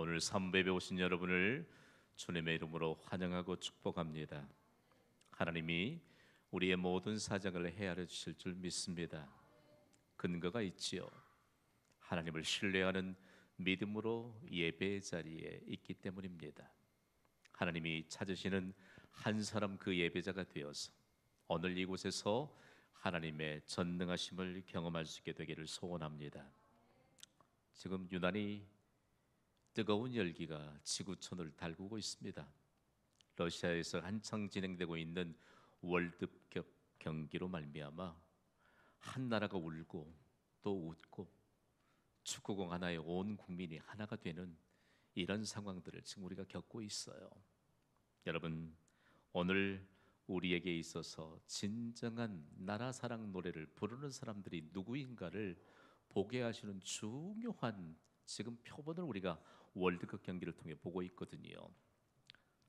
오늘 삼배에 오신 여러분을 주님의 이름으로 환영하고 축복합니다. 하나님이 우리의 모든 사정을 헤아려 주실 줄 믿습니다. 근거가 있지요. 하나님을 신뢰하는 믿음으로 예배의 자리에 있기 때문입니다. 하나님이 찾으시는 한 사람 그 예배자가 되어서 오늘 이곳에서 하나님의 전능하심을 경험할 수 있게 되기를 소원합니다. 지금 유난히 뜨거운 열기가 지구촌을 달구고 있습니다. 러시아에서 한창 진행되고 있는 월드컵 경기로 말미암아 한 나라가 울고 또 웃고 축구공 하나에 온 국민이 하나가 되는 이런 상황들을 지금 우리가 겪고 있어요. 여러분, 오늘 우리에게 있어서 진정한 나라 사랑 노래를 부르는 사람들이 누구인가를 보게 하시는 중요한 지금 표본을 우리가 월드컵 경기를 통해 보고 있거든요.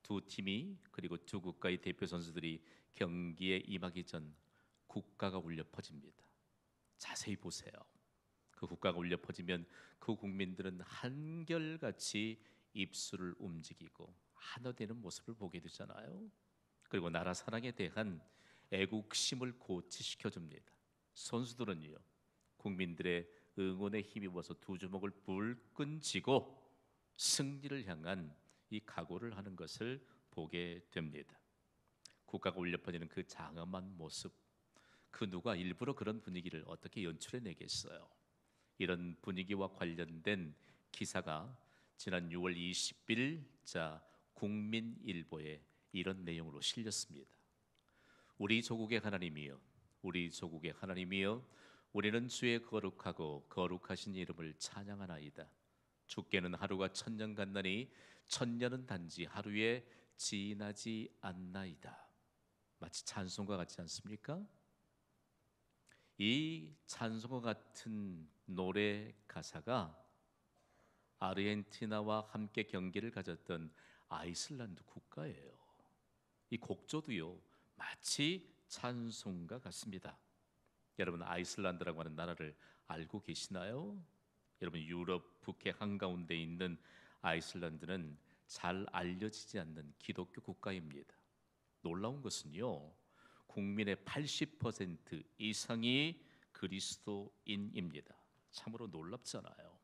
두 팀이 그리고 두 국가의 대표 선수들이 경기에 임하기 전 국가가 울려 퍼집니다. 자세히 보세요. 그 국가가 울려 퍼지면 그 국민들은 한결같이 입술을 움직이고 하나 되는 모습을 보게 되잖아요. 그리고 나라 사랑에 대한 애국심을 고취시켜 줍니다. 선수들은요, 국민들의 응원에 힘입어서 두 주먹을 불끈 쥐고 승리를 향한 이 각오를 하는 것을 보게 됩니다. 국가가 울려 퍼지는 그 장엄한 모습, 그 누가 일부러 그런 분위기를 어떻게 연출해 내겠어요? 이런 분위기와 관련된 기사가 지난 6월 20일 국민일보에 이런 내용으로 실렸습니다. 우리 조국의 하나님이여, 우리 조국의 하나님이여, 우리는 주의 거룩하고 거룩하신 이름을 찬양하나이다. 주께는 하루가 천년 같나니 천년은 단지 하루에 지나지 않나이다. 마치 찬송가 같지 않습니까? 이 찬송과 같은 노래 가사가 아르헨티나와 함께 경기를 가졌던 아이슬란드 국가예요. 이 곡조도요, 마치 찬송가 같습니다. 여러분, 아이슬란드라고 하는 나라를 알고 계시나요? 여러분, 유럽 북해 한가운데 있는 아이슬란드는 잘 알려지지 않는 기독교 국가입니다. 놀라운 것은요, 국민의 80% 이상이 그리스도인입니다. 참으로 놀랍잖아요.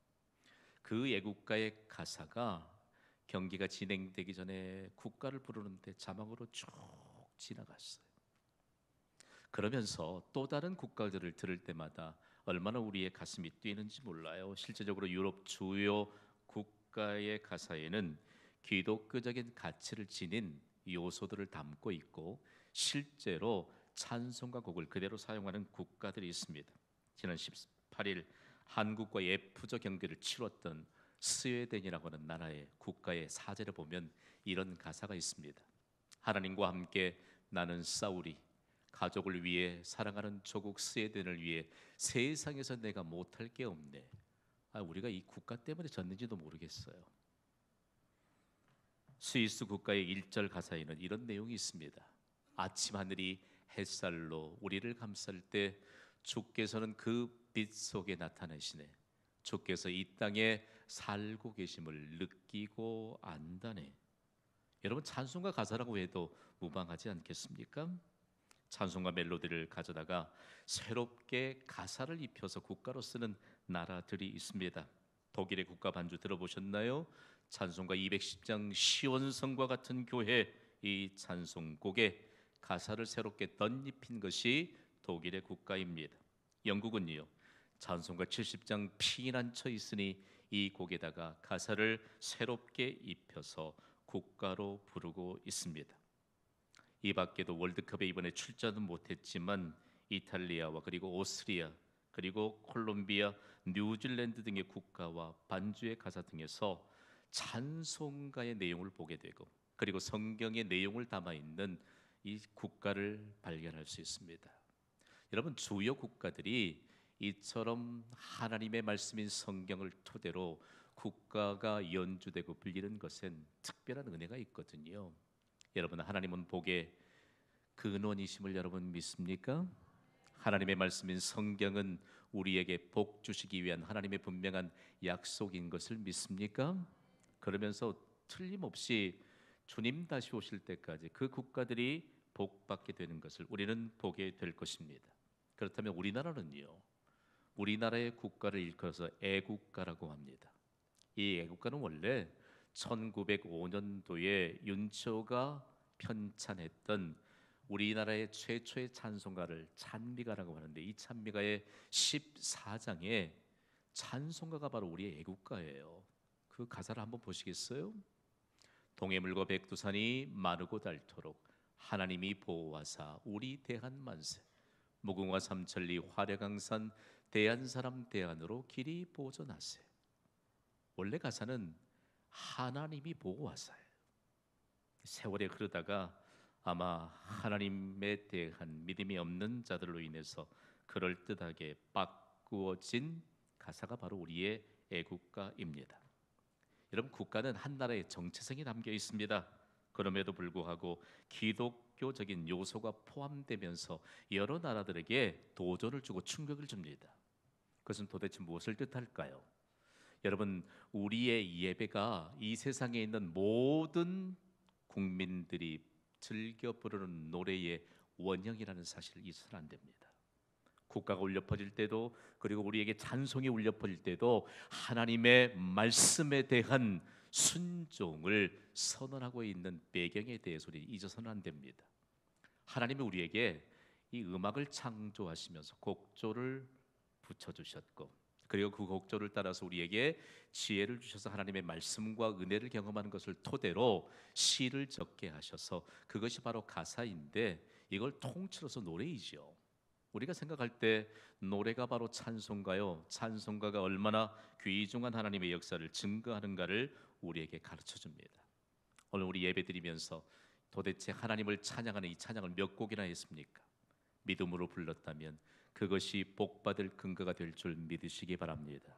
그 애국가의 가사가 경기가 진행되기 전에 국가를 부르는데 자막으로 쭉 지나갔어요. 그러면서 또 다른 국가들을 들을 때마다 얼마나 우리의 가슴이 뛰는지 몰라요. 실제적으로 유럽 주요 국가의 가사에는 기독교적인 가치를 지닌 요소들을 담고 있고 실제로 찬송가 곡을 그대로 사용하는 국가들이 있습니다. 지난 18일 한국과 F조 경기를 치렀던 스웨덴이라고 하는 나라의 국가의 사제를 보면 이런 가사가 있습니다. 하나님과 함께 나는 싸우리, 가족을 위해 사랑하는 조국 스웨덴을 위해 세상에서 내가 못할 게 없네. 우리가 이 국가 때문에 졌는지도 모르겠어요. 스위스 국가의 1절 가사에는 이런 내용이 있습니다. 아침 하늘이 햇살로 우리를 감쌀 때 주께서는 그 빛 속에 나타나시네. 주께서 이 땅에 살고 계심을 느끼고 안다네. 여러분, 찬송가 가사라고 해도 무방하지 않겠습니까? 찬송가 멜로디를 가져다가 새롭게 가사를 입혀서 국가로 쓰는 나라들이 있습니다. 독일의 국가 반주 들어보셨나요? 찬송가 210장 시온성과 같은 교회, 이 찬송곡에 가사를 새롭게 덧입힌 것이 독일의 국가입니다. 영국은요, 찬송가 70장 피난처 있으니 이 곡에다가 가사를 새롭게 입혀서 국가로 부르고 있습니다. 이 밖에도 월드컵에 이번에 출전은 못했지만 이탈리아와 그리고 오스트리아 그리고 콜롬비아, 뉴질랜드 등의 국가와 반주의 가사 등에서 찬송가의 내용을 보게 되고 그리고 성경의 내용을 담아 있는 이 국가를 발견할 수 있습니다. 여러분, 주요 국가들이 이처럼 하나님의 말씀인 성경을 토대로 국가가 연주되고 불리는 것엔 특별한 은혜가 있거든요. 여러분, 하나님은 복의 근원이심을 여러분 믿습니까? 하나님의 말씀인 성경은 우리에게 복 주시기 위한 하나님의 분명한 약속인 것을 믿습니까? 그러면서 틀림없이 주님 다시 오실 때까지 그 국가들이 복받게 되는 것을 우리는 보게 될 것입니다. 그렇다면 우리나라는요, 우리나라의 국가를 일컬어서 애국가라고 합니다. 이 애국가는 원래 1905년도에 윤초가 편찬했던 우리나라의 최초의 찬송가를 찬미가라고 하는데, 이 찬미가의 14장에 찬송가가 바로 우리의 애국가예요. 그 가사를 한번 보시겠어요? 동해물과 백두산이 마르고 닳도록 하나님이 보호하사 우리 대한 만세, 무궁화 삼천리 화려강산 대한사람 대한으로 길이 보존하세. 원래 가사는 하나님이 보호하사예요. 세월이 흐르다가 아마 하나님에 대한 믿음이 없는 자들로 인해서 그럴듯하게 바꾸어진 가사가 바로 우리의 애국가입니다. 여러분, 국가는 한 나라의 정체성이 담겨 있습니다. 그럼에도 불구하고 기독교적인 요소가 포함되면서 여러 나라들에게 도전을 주고 충격을 줍니다. 그것은 도대체 무엇을 뜻할까요? 여러분, 우리의 예배가 이 세상에 있는 모든 국민들이 즐겨 부르는 노래의 원형이라는 사실을 잊어서는 안 됩니다. 국가가 울려 퍼질 때도, 그리고 우리에게 찬송이 울려 퍼질 때도 하나님의 말씀에 대한 순종을 선언하고 있는 배경에 대해서 우리 잊어서는 안 됩니다. 하나님이 우리에게 이 음악을 창조하시면서 곡조를 붙여주셨고, 그리고 그 곡조를 따라서 우리에게 지혜를 주셔서 하나님의 말씀과 은혜를 경험하는 것을 토대로 시를 적게 하셔서, 그것이 바로 가사인데 이걸 통틀어서 노래이죠. 우리가 생각할 때 노래가 바로 찬송가요, 찬송가가 얼마나 귀중한 하나님의 역사를 증거하는가를 우리에게 가르쳐 줍니다. 오늘 우리 예배 드리면서 도대체 하나님을 찬양하는 이 찬양을 몇 곡이나 했습니까? 믿음으로 불렀다면 그것이 복받을 근거가 될 줄 믿으시기 바랍니다.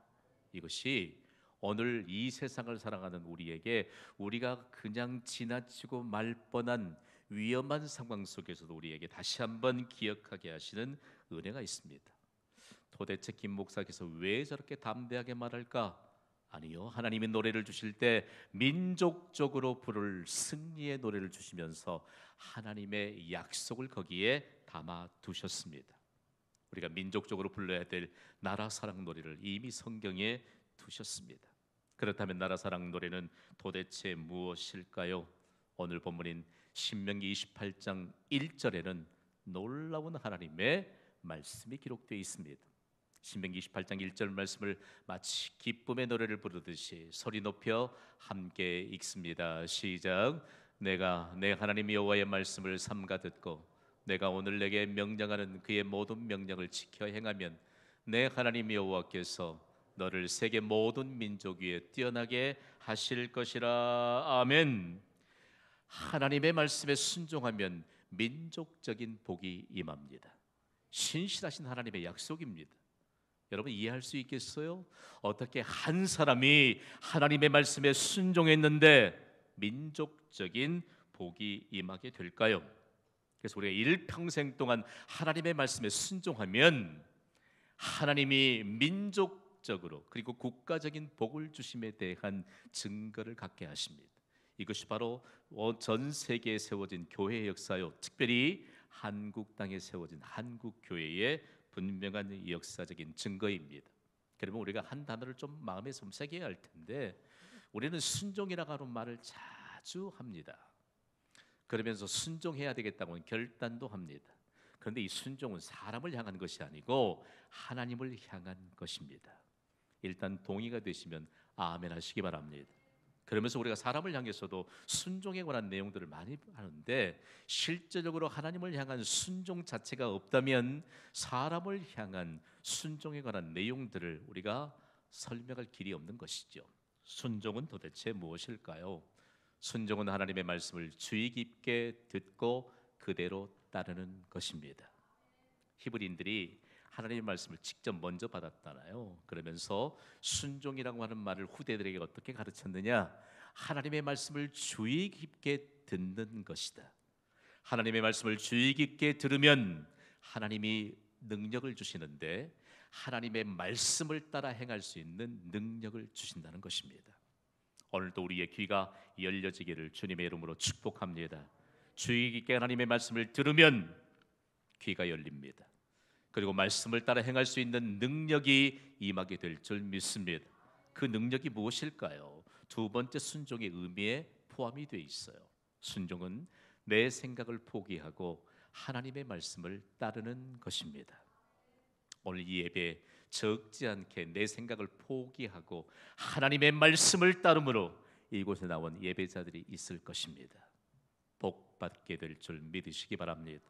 이것이 오늘 이 세상을 살아가는 우리에게, 우리가 그냥 지나치고 말 뻔한 위험한 상황 속에서도 우리에게 다시 한번 기억하게 하시는 은혜가 있습니다. 도대체 김 목사께서 왜 저렇게 담대하게 말할까? 아니요, 하나님이 노래를 주실 때 민족적으로 부를 승리의 노래를 주시면서 하나님의 약속을 거기에 담아 두셨습니다. 우리가 민족적으로 불러야 될 나라 사랑 노래를 이미 성경에 두셨습니다. 그렇다면 나라 사랑 노래는 도대체 무엇일까요? 오늘 본문인 신명기 28장 1절에는 놀라운 하나님의 말씀이 기록되어 있습니다. 신명기 28장 1절 말씀을 마치 기쁨의 노래를 부르듯이 소리 높여 함께 읽습니다. 시작. 내가 내 하나님 여호와의 말씀을 삼가 듣고 내가 오늘 내게 명령하는 그의 모든 명령을 지켜 행하면 내 하나님 여호와께서 너를 세계 모든 민족 위에 뛰어나게 하실 것이라. 아멘. 하나님의 말씀에 순종하면 민족적인 복이 임합니다. 신실하신 하나님의 약속입니다. 여러분, 이해할 수 있겠어요? 어떻게 한 사람이 하나님의 말씀에 순종했는데 민족적인 복이 임하게 될까요? 그래서 우리가 일평생 동안 하나님의 말씀에 순종하면 하나님이 민족적으로 그리고 국가적인 복을 주심에 대한 증거를 갖게 하십니다. 이것이 바로 전 세계에 세워진 교회의 역사요, 특별히 한국 땅에 세워진 한국 교회의 분명한 역사적인 증거입니다. 그러면 우리가 한 단어를 좀 마음에 좀 새겨야 할 텐데, 우리는 순종이라고 하는 말을 자주 합니다. 그러면서 순종해야 되겠다고는 결단도 합니다. 그런데 이 순종은 사람을 향한 것이 아니고 하나님을 향한 것입니다. 일단 동의가 되시면 아멘 하시기 바랍니다. 그러면서 우리가 사람을 향해서도 순종에 관한 내용들을 많이 하는데, 실제적으로 하나님을 향한 순종 자체가 없다면 사람을 향한 순종에 관한 내용들을 우리가 설명할 길이 없는 것이죠. 순종은 도대체 무엇일까요? 순종은 하나님의 말씀을 주의 깊게 듣고 그대로 따르는 것입니다. 히브리인들이 하나님의 말씀을 직접 먼저 받았잖아요. 그러면서 순종이라고 하는 말을 후대들에게 어떻게 가르쳤느냐? 하나님의 말씀을 주의 깊게 듣는 것이다. 하나님의 말씀을 주의 깊게 들으면 하나님이 능력을 주시는데, 하나님의 말씀을 따라 행할 수 있는 능력을 주신다는 것입니다. 오늘도 우리의 귀가 열려지기를 주님의 이름으로 축복합니다. 주의 깊게 하나님의 말씀을 들으면 귀가 열립니다. 그리고 말씀을 따라 행할 수 있는 능력이 임하게 될 줄 믿습니다. 그 능력이 무엇일까요? 두 번째 순종의 의미에 포함이 되어 있어요. 순종은 내 생각을 포기하고 하나님의 말씀을 따르는 것입니다. 오늘 이 예배 적지 않게 내 생각을 포기하고 하나님의 말씀을 따름으로 이곳에 나온 예배자들이 있을 것입니다. 복 받게 될 줄 믿으시기 바랍니다.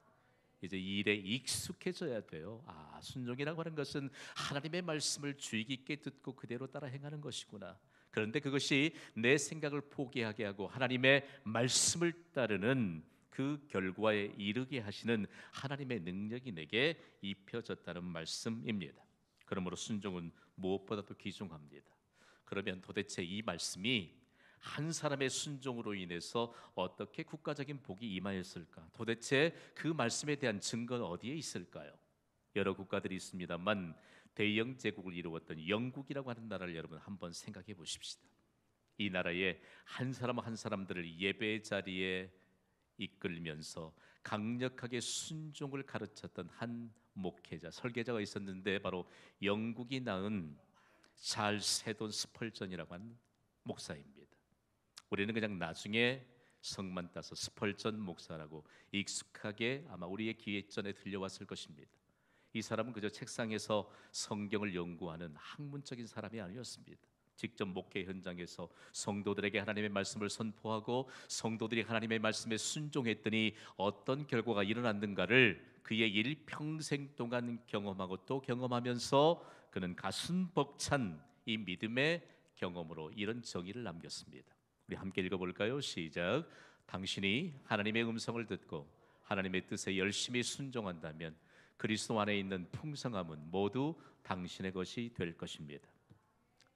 이제 이 일에 익숙해져야 돼요. 순종이라고 하는 것은 하나님의 말씀을 주의 깊게 듣고 그대로 따라 행하는 것이구나. 그런데 그것이 내 생각을 포기하게 하고 하나님의 말씀을 따르는 그 결과에 이르게 하시는 하나님의 능력이 내게 입혀졌다는 말씀입니다. 그러므로 순종은 무엇보다도 귀중합니다. 그러면 도대체 이 말씀이 한 사람의 순종으로 인해서 어떻게 국가적인 복이 임하였을까? 도대체 그 말씀에 대한 증거는 어디에 있을까요? 여러 국가들이 있습니다만 대영 제국을 이루었던 영국이라고 하는 나라를 여러분 한번 생각해 보십시다. 이 나라의 한 사람 한 사람들을 예배 자리에 이끌면서 강력하게 순종을 가르쳤던 한 목회자, 설계자가 있었는데 바로 영국이 낳은 찰스 헤돈 스펄전이라고 하는 목사입니다. 우리는 그냥 나중에 성만 따서 스펄전 목사라고 익숙하게 아마 우리의 귀에 전에 들려왔을 것입니다. 이 사람은 그저 책상에서 성경을 연구하는 학문적인 사람이 아니었습니다. 직접 목회 현장에서 성도들에게 하나님의 말씀을 선포하고 성도들이 하나님의 말씀에 순종했더니 어떤 결과가 일어났는가를 그의 일평생 동안 경험하고 또 경험하면서 그는 가슴 벅찬 이 믿음의 경험으로 이런 정의를 남겼습니다. 우리 함께 읽어볼까요? 시작. 당신이 하나님의 음성을 듣고 하나님의 뜻에 열심히 순종한다면 그리스도 안에 있는 풍성함은 모두 당신의 것이 될 것입니다.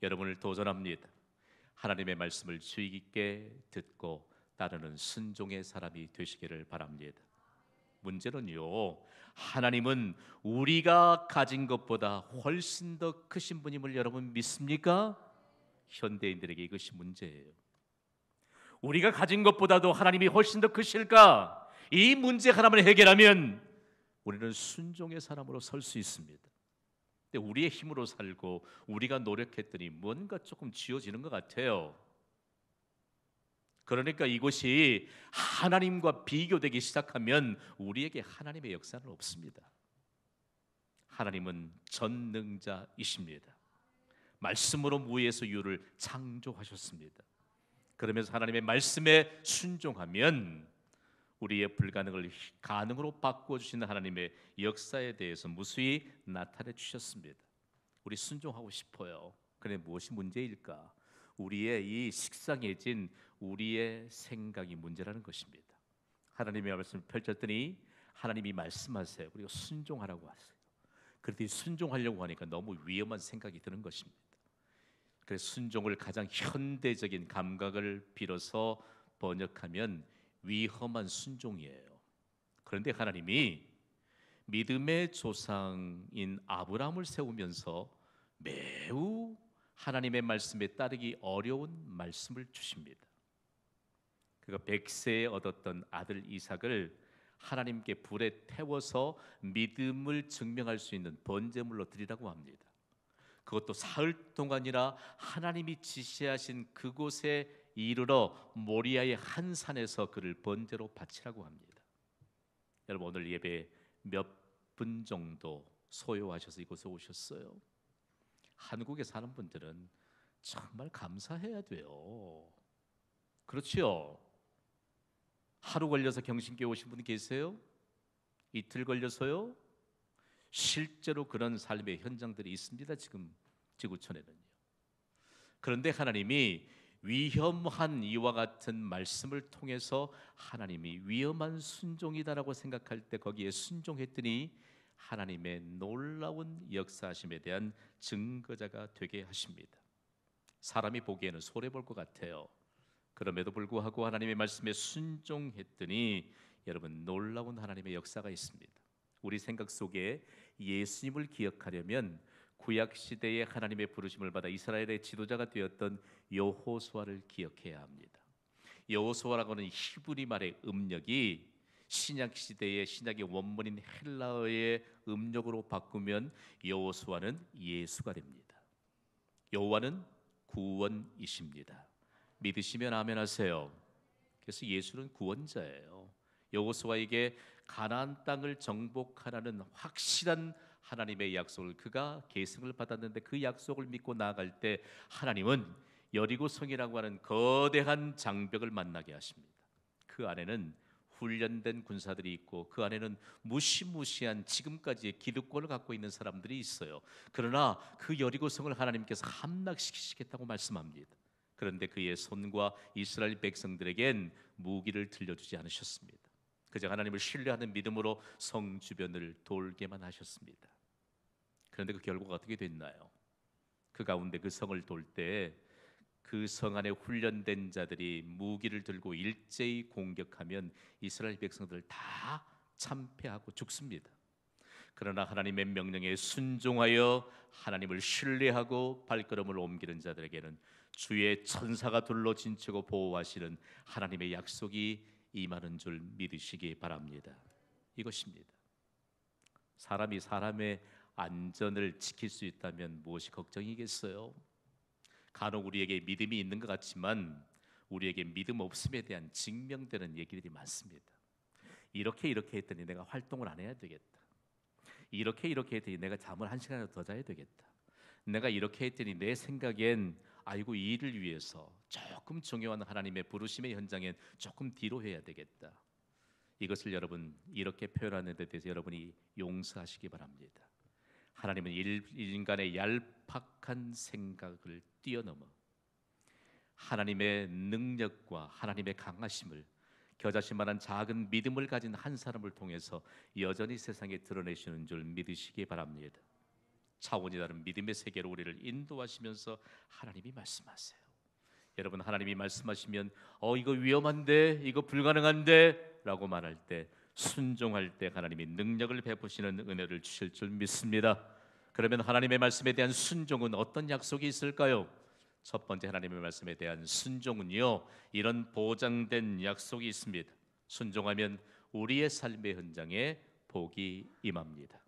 여러분을 도전합니다. 하나님의 말씀을 주의 깊게 듣고 따르는 순종의 사람이 되시기를 바랍니다. 문제는요, 하나님은 우리가 가진 것보다 훨씬 더 크신 분임을 여러분 믿습니까? 현대인들에게 이것이 문제예요. 우리가 가진 것보다도 하나님이 훨씬 더 크실까? 이 문제 하나만 해결하면 우리는 순종의 사람으로 설 수 있습니다. 근데 우리의 힘으로 살고 우리가 노력했더니 뭔가 조금 쥐어지는 것 같아요. 그러니까 이것이 하나님과 비교되기 시작하면 우리에게 하나님의 역사는 없습니다. 하나님은 전능자이십니다. 말씀으로 무에서 유를 창조하셨습니다. 그러면서 하나님의 말씀에 순종하면 우리의 불가능을 가능으로 바꿔주시는 하나님의 역사에 대해서 무수히 나타내 주셨습니다. 우리 순종하고 싶어요. 그런데 무엇이 문제일까? 우리의 이 식상해진 우리의 생각이 문제라는 것입니다. 하나님의 말씀을 펼쳤더니 하나님이 말씀하세요. 그리고 순종하라고 하세요. 그런데 순종하려고 하니까 너무 위험한 생각이 드는 것입니다. 그래서 순종을 가장 현대적인 감각을 빌어서 번역하면 위험한 순종이에요. 그런데 하나님이 믿음의 조상인 아브라함을 세우면서 매우 하나님의 말씀에 따르기 어려운 말씀을 주십니다. 그가 100세에 얻었던 아들 이삭을 하나님께 불에 태워서 믿음을 증명할 수 있는 번제물로 드리라고 합니다. 그것도 사흘 동안이나 하나님이 지시하신 그곳에 이르러 모리아의 한 산에서 그를 번제로 바치라고 합니다. 여러분 오늘 예배 몇 분 정도 소요하셔서 이곳에 오셨어요? 한국에 사는 분들은 정말 감사해야 돼요. 그렇지요? 하루 걸려서 경신교회 오신 분 계세요? 이틀 걸려서요? 실제로 그런 삶의 현장들이 있습니다. 지금 지구촌에는요. 그런데 하나님이 위험한 이와 같은 말씀을 통해서 하나님이 위험한 순종이다라고 생각할 때 거기에 순종했더니 하나님의 놀라운 역사하심에 대한 증거자가 되게 하십니다. 사람이 보기에는 손해 볼 것 같아요. 그럼에도 불구하고 하나님의 말씀에 순종했더니 여러분 놀라운 하나님의 역사가 있습니다. 우리 생각 속에 예수님을 기억하려면 구약 시대에 하나님의 부르심을 받아 이스라엘의 지도자가 되었던 여호수아를 기억해야 합니다. 여호수아라고는 히브리 말의 음력이 신약 시대의 신약의 원문인 헬라어의 음력으로 바꾸면 여호수아는 예수가 됩니다. 여호와는 구원이십니다. 믿으시면 아멘 하세요. 그래서 예수는 구원자예요. 여호수아에게 가나안 땅을 정복하라는 확실한 하나님의 약속을 그가 계승을 받았는데 그 약속을 믿고 나아갈 때 하나님은 여리고성이라고 하는 거대한 장벽을 만나게 하십니다. 그 안에는 훈련된 군사들이 있고 그 안에는 무시무시한 지금까지의 기득권을 갖고 있는 사람들이 있어요. 그러나 그 여리고성을 하나님께서 함락시키시겠다고 말씀합니다. 그런데 그의 손과 이스라엘 백성들에겐 무기를 들려주지 않으셨습니다. 그저 하나님을 신뢰하는 믿음으로 성 주변을 돌게만 하셨습니다. 그런데 그 결과가 어떻게 됐나요? 그 가운데 그 성을 돌 때 그 성 안에 훈련된 자들이 무기를 들고 일제히 공격하면 이스라엘 백성들 다 참패하고 죽습니다. 그러나 하나님의 명령에 순종하여 하나님을 신뢰하고 발걸음을 옮기는 자들에게는 주의 천사가 둘러 진치고 보호하시는 하나님의 약속이 임하는 줄 믿으시기 바랍니다. 이것입니다. 사람이 사람의 안전을 지킬 수 있다면 무엇이 걱정이겠어요? 간혹 우리에게 믿음이 있는 것 같지만 우리에게 믿음 없음에 대한 증명되는 얘기들이 많습니다. 이렇게 했더니 내가 활동을 안 해야 되겠다. 이렇게 했더니 내가 잠을 1시간이라도 더 자야 되겠다. 내가 이렇게 했더니 내 생각엔 아이고 이 일을 위해서 조금 중요한 하나님의 부르심의 현장엔 조금 뒤로 해야 되겠다. 이것을 여러분 이렇게 표현하는 데 대해서 여러분이 용서하시기 바랍니다. 하나님은 인간의 얄팍한 생각을 뛰어넘어 하나님의 능력과 하나님의 강하심을 겨자씨만한 작은 믿음을 가진 한 사람을 통해서 여전히 세상에 드러내시는 줄 믿으시기 바랍니다. 차원이 다른 믿음의 세계로 우리를 인도하시면서 하나님이 말씀하세요. 여러분 하나님이 말씀하시면 이거 위험한데 이거 불가능한데 라고 말할 때 순종할 때 하나님이 능력을 베푸시는 은혜를 주실 줄 믿습니다. 그러면 하나님의 말씀에 대한 순종은 어떤 약속이 있을까요? 첫 번째 하나님의 말씀에 대한 순종은요 이런 보장된 약속이 있습니다. 순종하면 우리의 삶의 현장에 복이 임합니다.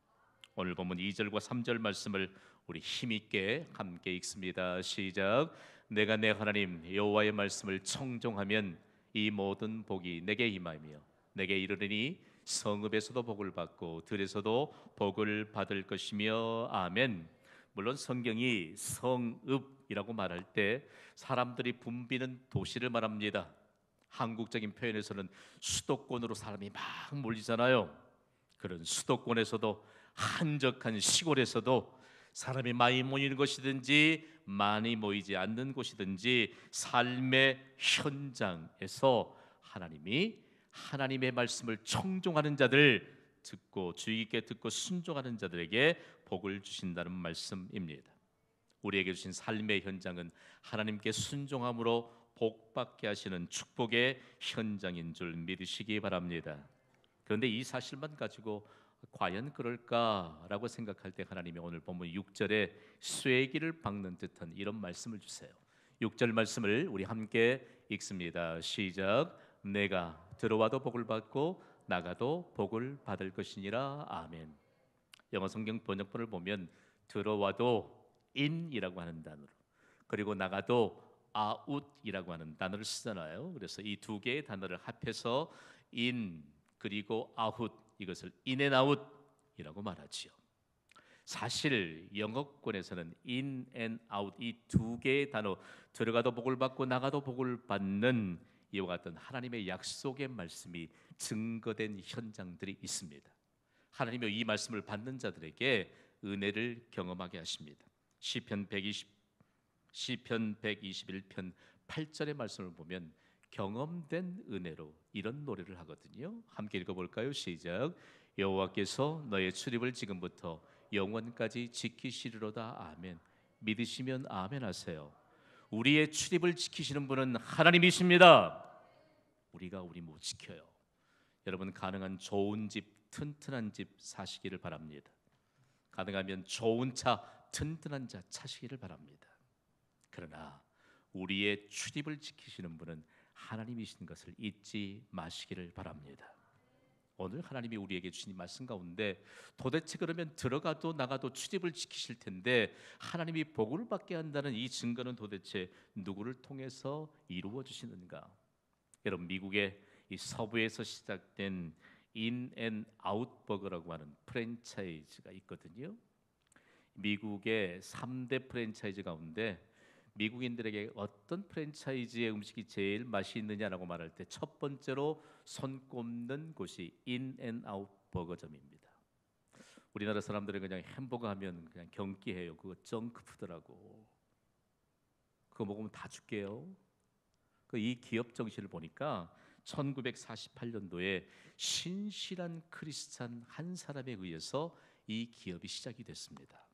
오늘 본문 2절과 3절 말씀을 우리 힘있게 함께 읽습니다. 시작. 내가 내 하나님 여호와의 말씀을 청종하면 이 모든 복이 내게 임하며 내게 이르리니 성읍에서도 복을 받고 들에서도 복을 받을 것이며 아멘. 물론 성경이 성읍이라고 말할 때 사람들이 붐비는 도시를 말합니다. 한국적인 표현에서는 수도권으로 사람이 막 몰리잖아요. 그런 수도권에서도 한적한 시골에서도 사람이 많이 모이는 곳이든지 많이 모이지 않는 곳이든지 삶의 현장에서 하나님이 하나님의 말씀을 청종하는 자들 듣고 주의 깊게 듣고 순종하는 자들에게 복을 주신다는 말씀입니다. 우리에게 주신 삶의 현장은 하나님께 순종함으로 복받게 하시는 축복의 현장인 줄 믿으시기 바랍니다. 그런데 이 사실만 가지고 과연 그럴까라고 생각할 때 하나님이 오늘 본문 6절에 쐐기를 박는 듯한 이런 말씀을 주세요. 6절 말씀을 우리 함께 읽습니다. 시작. 내가 들어와도 복을 받고 나가도 복을 받을 것이니라. 아멘. 영어 성경 번역본을 보면 들어와도 in이라고 하는 단어로 그리고 나가도 out이라고 하는 단어를 쓰잖아요. 그래서 이 두 개의 단어를 합해서 in 그리고 out 이것을 in and out이라고 말하지요. 사실 영어권에서는 in and out 이 두 개의 단어 들어가도 복을 받고 나가도 복을 받는 이와 같은 하나님의 약속의 말씀이 증거된 현장들이 있습니다. 하나님의 이 말씀을 받는 자들에게 은혜를 경험하게 하십니다. 시편 121편 8절의 말씀을 보면 경험된 은혜로 이런 노래를 하거든요. 함께 읽어볼까요? 시작. 여호와께서 너의 출입을 지금부터 영원까지 지키시리로다. 아멘. 믿으시면 아멘 하세요. 우리의 출입을 지키시는 분은 하나님이십니다. 우리가 우리 못 지켜요. 여러분 가능한 좋은 집, 튼튼한 집 사시기를 바랍니다. 가능하면 좋은 차, 든든한 자 찾으시기를 바랍니다. 그러나 우리의 출입을 지키시는 분은 하나님이신 것을 잊지 마시기를 바랍니다. 오늘 하나님이 우리에게 주신 말씀 가운데 도대체 그러면 들어가도 나가도 출입을 지키실 텐데 하나님이 복을 받게 한다는 이 증거는 도대체 누구를 통해서 이루어 주시는가? 여러분, 미국의 이 서부에서 시작된 인앤아웃 버거라고 하는 프랜차이즈가 있거든요. 미국의 3대 프랜차이즈 가운데 미국인들에게 어떤 프랜차이즈의 음식이 제일 맛있느냐라고 말할 때 첫 번째로 손꼽는 곳이 인앤아웃 버거점입니다. 우리나라 사람들은 그냥 햄버거 하면 그냥 경기해요. 그거 정크푸드라고. 그거 먹으면 다 죽게요. 이 기업 정신을 보니까 1948년도에 신실한 크리스찬 한 사람에 의해서 이 기업이 시작이 됐습니다.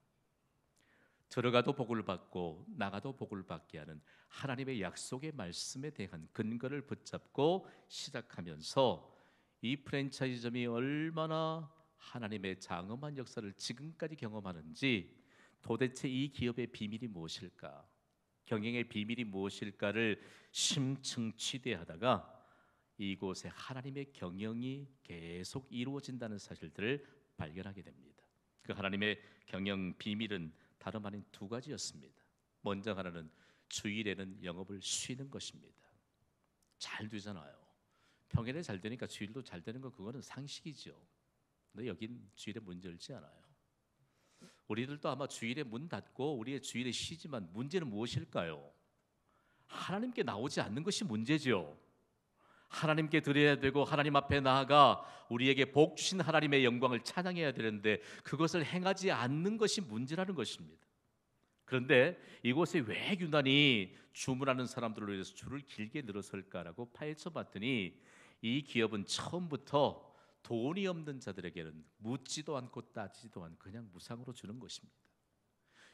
들어가도 복을 받고 나가도 복을 받게 하는 하나님의 약속의 말씀에 대한 근거를 붙잡고 시작하면서 이 프랜차이즈점이 얼마나 하나님의 장엄한 역사를 지금까지 경험하는지, 도대체 이 기업의 비밀이 무엇일까, 경영의 비밀이 무엇일까를 심층 취재하다가 이곳에 하나님의 경영이 계속 이루어진다는 사실들을 발견하게 됩니다. 그 하나님의 경영 비밀은 다름 아닌 두 가지였습니다. 먼저 하나는 주일에는 영업을 쉬는 것입니다. 잘 되잖아요. 평일에 잘 되니까 주일도 잘 되는 거, 그거는 상식이죠. 근데 여긴 주일에 문 열지 않아요. 우리들도 아마 주일에 문 닫고 우리의 주일에 쉬지만 문제는 무엇일까요? 하나님께 나오지 않는 것이 문제죠. 하나님께 드려야 되고 하나님 앞에 나아가 우리에게 복 주신 하나님의 영광을 찬양해야 되는데 그것을 행하지 않는 것이 문제라는 것입니다. 그런데 이곳에 왜 유난히 주문하는 사람들로 인해서 줄을 길게 늘어설까라고 파헤쳐 봤더니 이 기업은 처음부터 돈이 없는 자들에게는 묻지도 않고 따지지도 않고 그냥 무상으로 주는 것입니다.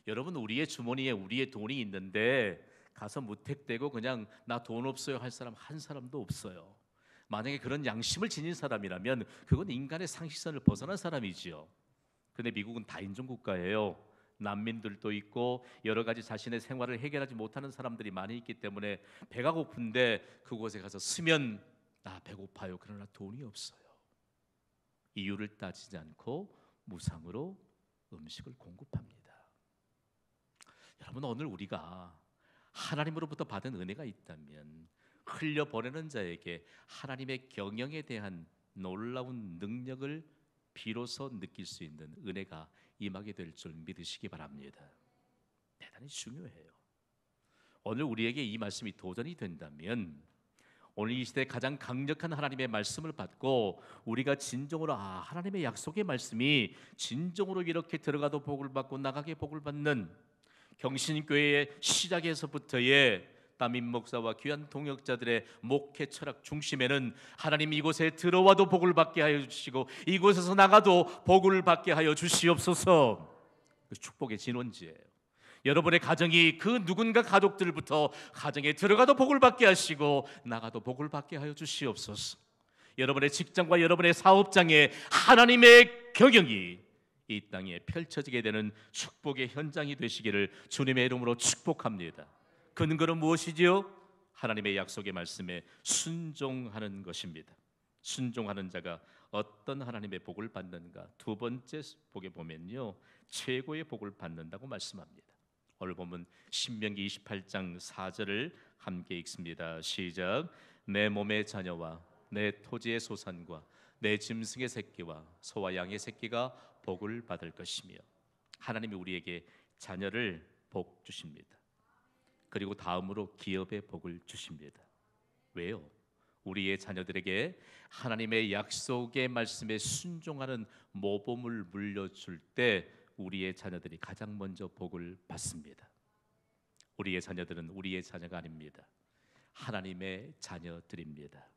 여러분, 우리의 주머니에 우리의 돈이 있는데 가서 무택대고 그냥 나 돈 없어요 할 사람 한 사람도 없어요. 만약에 그런 양심을 지닌 사람이라면 그건 인간의 상식선을 벗어난 사람이지요. 근데 미국은 다인종 국가예요. 난민들도 있고 여러 가지 자신의 생활을 해결하지 못하는 사람들이 많이 있기 때문에 배가 고픈데 그곳에 가서 쓰면 나 배고파요, 그러나 돈이 없어요. 이유를 따지지 않고 무상으로 음식을 공급합니다. 여러분, 오늘 우리가 하나님으로부터 받은 은혜가 있다면 흘려보내는 자에게 하나님의 경영에 대한 놀라운 능력을 비로소 느낄 수 있는 은혜가 임하게 될 줄 믿으시기 바랍니다. 대단히 중요해요. 오늘 우리에게 이 말씀이 도전이 된다면 오늘 이 시대에 가장 강력한 하나님의 말씀을 받고 우리가 진정으로 하나님의 약속의 말씀이 진정으로 이렇게 들어가도 복을 받고 나가게 복을 받는 경신교회의 시작에서부터의 담임 목사와 귀한 동역자들의 목회 철학 중심에는 하나님 이곳에 들어와도 복을 받게 하여 주시고 이곳에서 나가도 복을 받게 하여 주시옵소서. 그 축복의 진원지예요. 여러분의 가정이 그 누군가 가족들부터 가정에 들어가도 복을 받게 하시고 나가도 복을 받게 하여 주시옵소서. 여러분의 직장과 여러분의 사업장에 하나님의 경영이 이 땅에 펼쳐지게 되는 축복의 현장이 되시기를 주님의 이름으로 축복합니다. 그 근거는 무엇이지요? 하나님의 약속의 말씀에 순종하는 것입니다. 순종하는 자가 어떤 하나님의 복을 받는가? 두 번째 복에 보면요, 최고의 복을 받는다고 말씀합니다. 오늘 보면 신명기 28장 4절을 함께 읽습니다. 시작. 내 몸의 자녀와 내 토지의 소산과 내 짐승의 새끼와 소와 양의 새끼가 복을 받을 것이며. 하나님이 우리에게 자녀를 복 주십니다. 그리고 다음으로 기업의 복을 주십니다. 왜요? 우리의 자녀들에게 하나님의 약속의 말씀에 순종하는 모범을 물려줄 때 우리의 자녀들이 가장 먼저 복을 받습니다. 우리의 자녀들은 우리의 자녀가 아닙니다. 하나님의 자녀들입니다.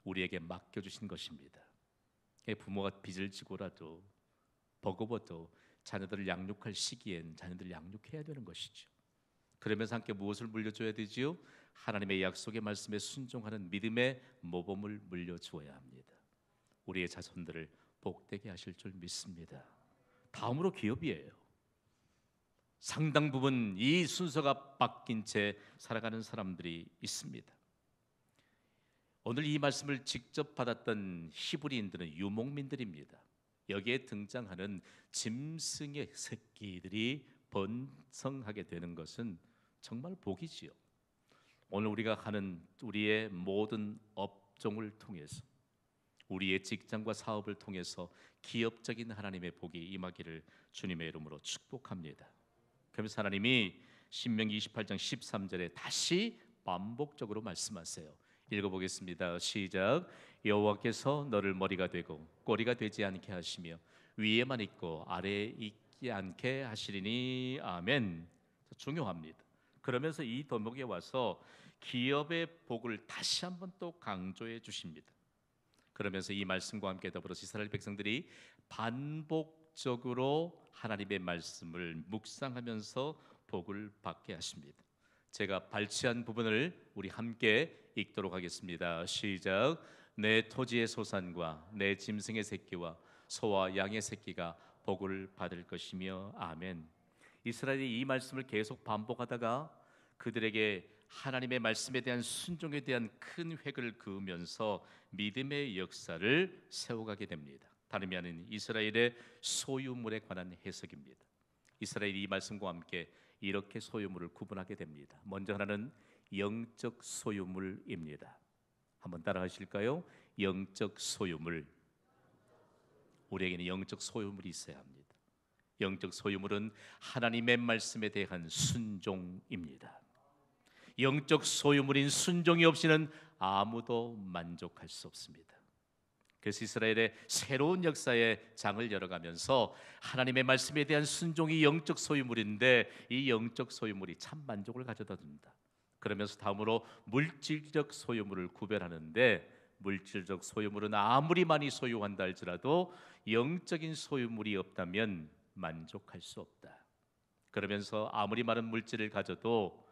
우리에게 맡겨주신 것입니다. 부모가 빚을 지고라도 버거워도 자녀들을 양육할 시기엔 자녀들을 양육해야 되는 것이죠. 그러면서 함께 무엇을 물려줘야 되지요? 하나님의 약속의 말씀에 순종하는 믿음의 모범을 물려주어야 합니다. 우리의 자손들을 복되게 하실 줄 믿습니다. 다음으로 기업이에요. 상당 부분 이 순서가 바뀐 채 살아가는 사람들이 있습니다. 오늘 이 말씀을 직접 받았던 히브리인들은 유목민들입니다. 여기에 등장하는 짐승의 새끼들이 번성하게 되는 것은 정말 복이지요. 오늘 우리가 하는 우리의 모든 업종을 통해서, 우리의 직장과 사업을 통해서 기업적인 하나님의 복이 임하기를 주님의 이름으로 축복합니다. 그러면서 하나님이 신명기 28장 13절에 다시 반복적으로 말씀하세요. 읽어보겠습니다. 시작. 여호와께서 너를 머리가 되고 꼬리가 되지 않게 하시며 위에만 있고 아래에 있지 않게 하시리니. 아멘. 중요합니다. 그러면서 이 대목에 와서 기업의 복을 다시 한번 또 강조해 주십니다. 그러면서 이 말씀과 함께 더불어서 이스라엘 백성들이 반복적으로 하나님의 말씀을 묵상하면서 복을 받게 하십니다. 제가 발췌한 부분을 우리 함께 읽도록 하겠습니다. 시작. 내 토지의 소산과 내 짐승의 새끼와 소와 양의 새끼가 복을 받을 것이며. 아멘. 이스라엘이 이 말씀을 계속 반복하다가 그들에게 하나님의 말씀에 대한 순종에 대한 큰 획을 그으면서 믿음의 역사를 세워가게 됩니다. 다름이 아닌 이스라엘의 소유물에 관한 해석입니다. 이스라엘이 이 말씀과 함께 이렇게 소유물을 구분하게 됩니다. 먼저 하나는 영적 소유물입니다. 한번 따라하실까요? 영적 소유물. 우리에게는 영적 소유물이 있어야 합니다. 영적 소유물은 하나님의 말씀에 대한 순종입니다. 영적 소유물인 순종이 없이는 아무도 만족할 수 없습니다. 그래서 이스라엘의 새로운 역사의 장을 열어가면서 하나님의 말씀에 대한 순종이 영적 소유물인데 이 영적 소유물이 참 만족을 가져다 줍니다. 그러면서 다음으로 물질적 소유물을 구별하는데, 물질적 소유물은 아무리 많이 소유한다 할지라도 영적인 소유물이 없다면 만족할 수 없다. 그러면서 아무리 많은 물질을 가져도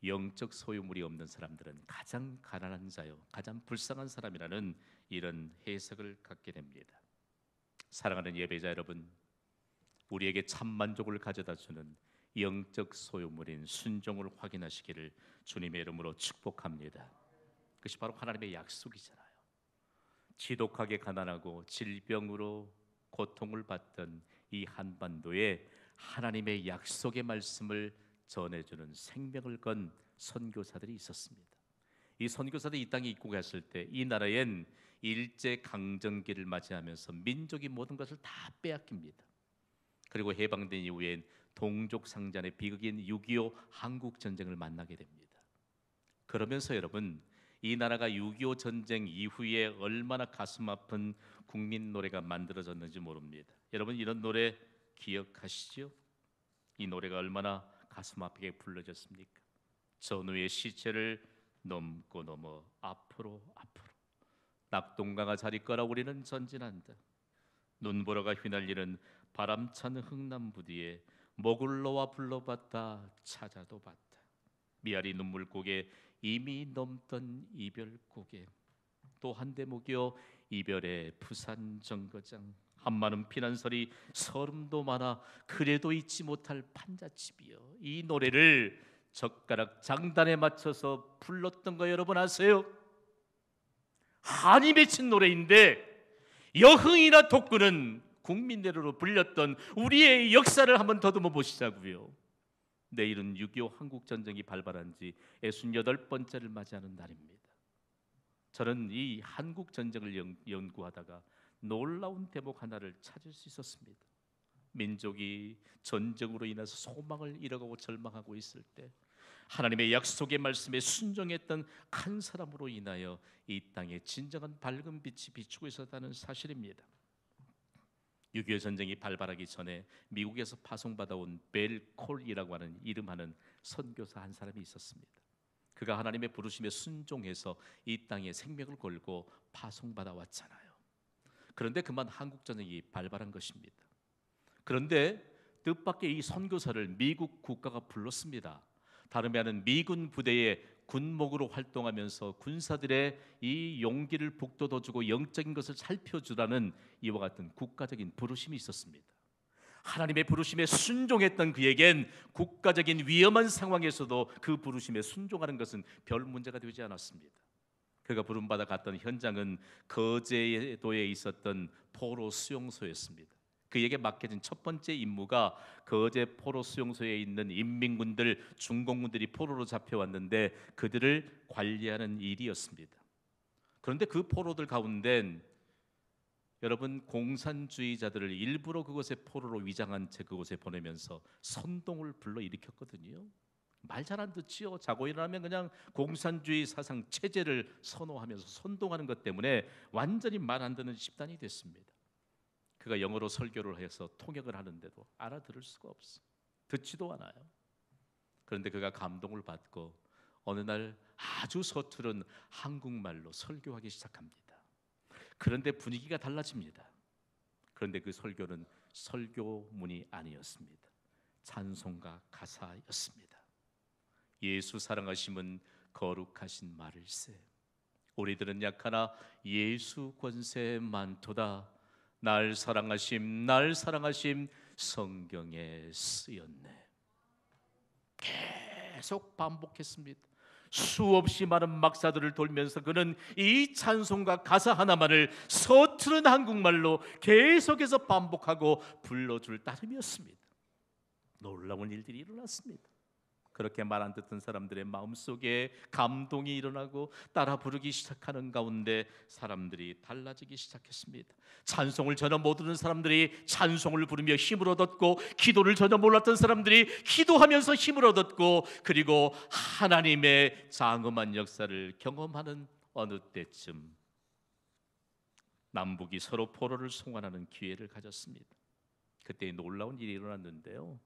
영적 소유물이 없는 사람들은 가장 가난한 자요, 가장 불쌍한 사람이라는 이런 해석을 갖게 됩니다. 사랑하는 예배자 여러분, 우리에게 참 만족을 가져다 주는 영적 소유물인 순종을 확인하시기를 주님의 이름으로 축복합니다. 그것이 바로 하나님의 약속이잖아요. 지독하게 가난하고 질병으로 고통을 받던 이 한반도에 하나님의 약속의 말씀을 전해주는 생명을 건 선교사들이 있었습니다. 이 선교사들이 이 땅에 입고 갔을 때 이 나라엔 일제 강점기를 맞이하면서 민족이 모든 것을 다 빼앗깁니다. 그리고 해방된 이후엔 동족 상잔의 비극인 6.25 한국 전쟁을 만나게 됩니다. 그러면서 여러분, 이 나라가 6.25 전쟁 이후에 얼마나 가슴 아픈 국민 노래가 만들어졌는지 모릅니다. 여러분, 이런 노래 기억하시죠? 이 노래가 얼마나 가슴 아프게 불러졌습니까? 전우의 시체를 넘고 넘어 앞으로 앞으로, 낙동강아 자리거라 우리는 전진한다. 눈보라가 휘날리는 바람찬 흥남부디에 목을 놓아 불러봤다 찾아도 봤다. 미아리 눈물고개 이미 넘던 이별고개, 또 한 대목이여 이별의 부산 정거장. 한마는 피난설이 서름도 많아 그래도 잊지 못할 판잣집이여. 이 노래를 젓가락 장단에 맞춰서 불렀던 거 여러분 아세요? 한이 맺힌 노래인데 여흥이나 독구는 국민대로로 불렸던 우리의 역사를 한번 더듬어 보시자고요. 내일은 6.25 한국전쟁이 발발한 지 68번째를 맞이하는 날입니다. 저는 이 한국전쟁을 연구하다가 놀라운 대목 하나를 찾을 수 있었습니다. 민족이 전쟁으로 인해서 소망을 잃어가고 절망하고 있을 때 하나님의 약속의 말씀에 순종했던 한 사람으로 인하여 이 땅에 진정한 밝은 빛이 비추고 있었다는 사실입니다. 6.25 전쟁이 발발하기 전에 미국에서 파송받아온 벨 콜이라고 하는 이름하는 선교사 한 사람이 있었습니다. 그가 하나님의 부르심에 순종해서 이 땅에 생명을 걸고 파송받아 왔잖아요. 그런데 그만 한국전쟁이 발발한 것입니다. 그런데 뜻밖의 이 선교사를 미국 국가가 불렀습니다. 다름이 아닌 미군 부대의 군목으로 활동하면서 군사들의 이 용기를 북돋워주고 영적인 것을 살펴주라는 이와 같은 국가적인 부르심이 있었습니다. 하나님의 부르심에 순종했던 그에겐 국가적인 위험한 상황에서도 그 부르심에 순종하는 것은 별 문제가 되지 않았습니다. 그가 부름받아 갔던 현장은 거제도에 있었던 포로 수용소였습니다. 그에게 맡겨진 첫 번째 임무가 거제 포로 수용소에 있는 인민군들, 중공군들이 포로로 잡혀왔는데 그들을 관리하는 일이었습니다. 그런데 그 포로들 가운데 여러분, 공산주의자들을 일부러 그곳에 포로로 위장한 채 그곳에 보내면서 선동을 불러일으켰거든요. 말 잘 안 듣지요. 자고 일어나면 그냥 공산주의 사상 체제를 선호하면서 선동하는 것 때문에 완전히 말 안 듣는 집단이 됐습니다. 그가 영어로 설교를 해서 통역을 하는데도 알아들을 수가 없어. 듣지도 않아요. 그런데 그가 감동을 받고 어느 날 아주 서투른 한국말로 설교하기 시작합니다. 그런데 분위기가 달라집니다. 그런데 그 설교는 설교문이 아니었습니다. 찬송가 가사였습니다. 예수 사랑하심은 거룩하신 말일세. 우리들은 약하나 예수 권세 많도다. 날 사랑하심 날 사랑하심 성경에 쓰였네. 계속 반복했습니다. 수없이 많은 막사들을 돌면서 그는 이 찬송가 가사 하나만을 서투른 한국말로 계속해서 반복하고 불러줄 따름이었습니다. 놀라운 일들이 일어났습니다. 그렇게 말 안 듣던 사람들의 마음속에 감동이 일어나고 따라 부르기 시작하는 가운데 사람들이 달라지기 시작했습니다. 찬송을 전혀 못 듣는 사람들이 찬송을 부르며 힘을 얻었고, 기도를 전혀 몰랐던 사람들이 기도하면서 힘을 얻었고, 그리고 하나님의 장엄한 역사를 경험하는 어느 때쯤 남북이 서로 포로를 송환하는 기회를 가졌습니다. 그때 놀라운 일이 일어났는데요,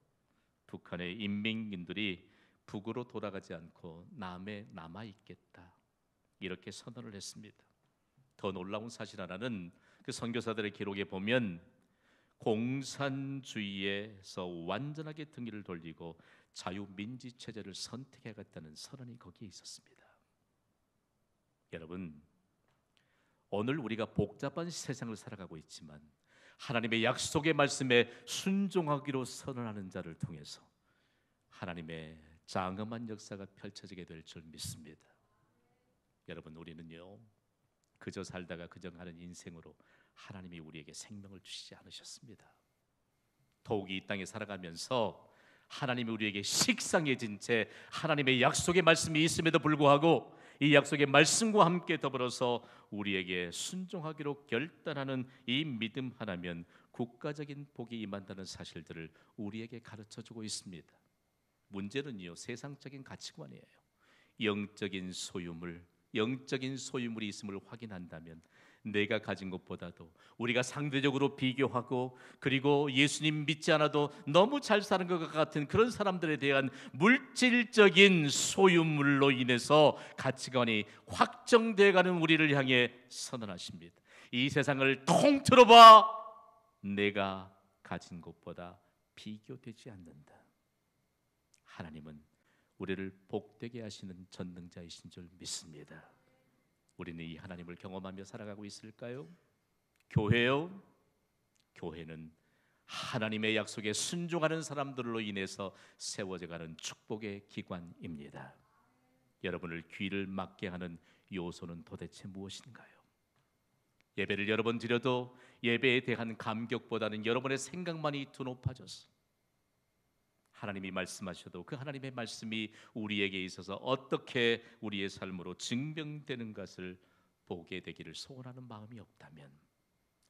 북한의 인민군들이 북으로 돌아가지 않고 남에 남아있겠다, 이렇게 선언을 했습니다. 더 놀라운 사실 하나는 그 선교사들의 기록에 보면 공산주의에서 완전하게 등기를 돌리고 자유민주 체제를 선택해갔다는 선언이 거기에 있었습니다. 여러분, 오늘 우리가 복잡한 세상을 살아가고 있지만 하나님의 약속의 말씀에 순종하기로 선언하는 자를 통해서 하나님의 장엄한 역사가 펼쳐지게 될 줄 믿습니다. 여러분, 우리는요, 그저 살다가 그저 가는 인생으로 하나님이 우리에게 생명을 주시지 않으셨습니다. 더욱이 이 땅에 살아가면서 하나님이 우리에게 식상해진 채 하나님의 약속의 말씀이 있음에도 불구하고 이 약속의 말씀과 함께 더불어서 우리에게 순종하기로 결단하는 이 믿음 하나면 국가적인 복이 임한다는 사실들을 우리에게 가르쳐주고 있습니다. 문제는요, 세상적인 가치관이에요. 영적인 소유물이 있음을 확인한다면 내가 가진 것보다도 우리가 상대적으로 비교하고, 그리고 예수님 믿지 않아도 너무 잘 사는 것 같은 그런 사람들에 대한 물질적인 소유물로 인해서 가치관이 확정되어가는 우리를 향해 선언하십니다. 이 세상을 통틀어 봐, 내가 가진 것보다 비교되지 않는다. 하나님은 우리를 복되게 하시는 전능자이신 줄 믿습니다. 우리는 이 하나님을 경험하며 살아가고 있을까요? 교회요? 교회는 하나님의 약속에 순종하는 사람들로 인해서 세워져가는 축복의 기관입니다. 여러분을 귀를 막게 하는 요소는 도대체 무엇인가요? 예배를 여러 번 드려도 예배에 대한 감격보다는 여러분의 생각만이 더 높아져서 하나님이 말씀하셔도 그 하나님의 말씀이 우리에게 있어서 어떻게 우리의 삶으로 증명되는 것을 보게 되기를 소원하는 마음이 없다면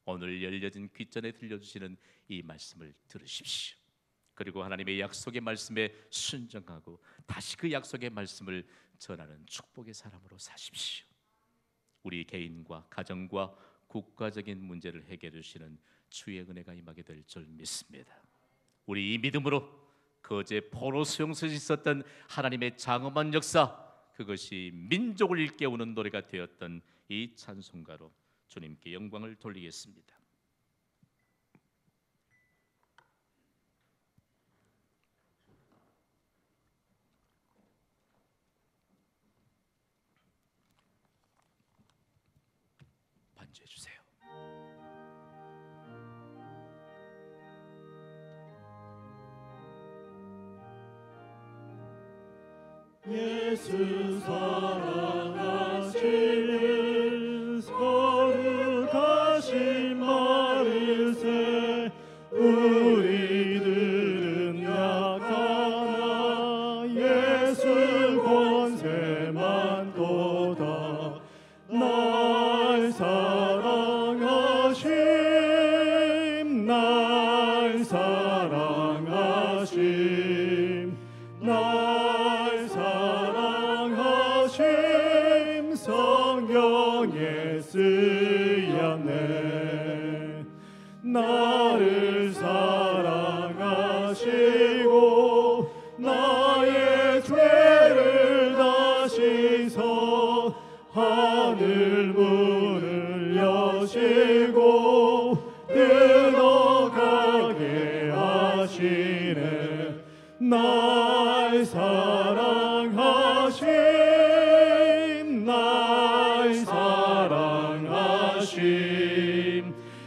오늘 열려진 귓전에 들려주시는 이 말씀을 들으십시오. 그리고 하나님의 약속의 말씀에 순종하고 다시 그 약속의 말씀을 전하는 축복의 사람으로 사십시오. 우리 개인과 가정과 국가적인 문제를 해결해 주시는 주의 은혜가 임하게 될 줄 믿습니다. 우리 이 믿음으로 거제 포로 수용소에 있었던 하나님의 장엄한 역사, 그것이 민족을 일깨우는 노래가 되었던 이 찬송가로 주님께 영광을 돌리겠습니다. 반주해 주세요. 예수 사랑하시는 거룩하신 마르세 우리들은 약하나 예수 권세만 도다 날 사랑하심 날 사랑하심 날 사랑하심 성경에 쓰였네 나를 사랑하시고 나의 죄를 다시서 하늘 문을 여시고 들어가게 하시네 날 사랑하심 날 사랑하심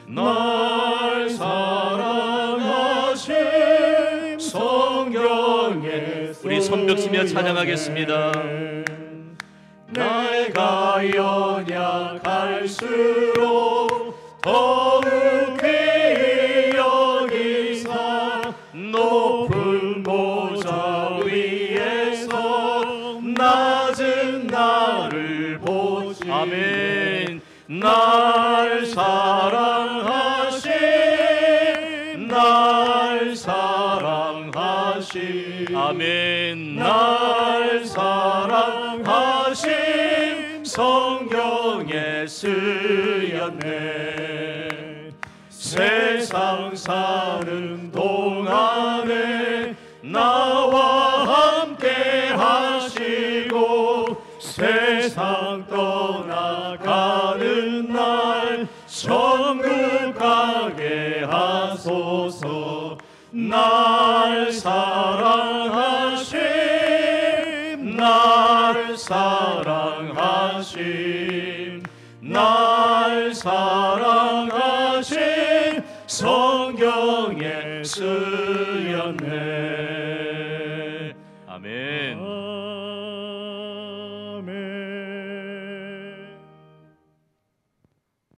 날 사랑하심 성경에 우리 손뼉치며 찬양하겠습니다. 내가 연약할수록 더욱 귀히 여기사 높은 보좌 위에서 낮은 나를 보시네 아멘. 날 사랑하신 날 사랑하신 아멘. 날 사랑하신 성경에 쓰였네 세상 사는 동안에 나와 함께 하시고 세상 떠나가는 날 천국 가게 하소서 날 사랑하심 날 사랑하심 날 사랑하심 성경에 쓰였네 아멘.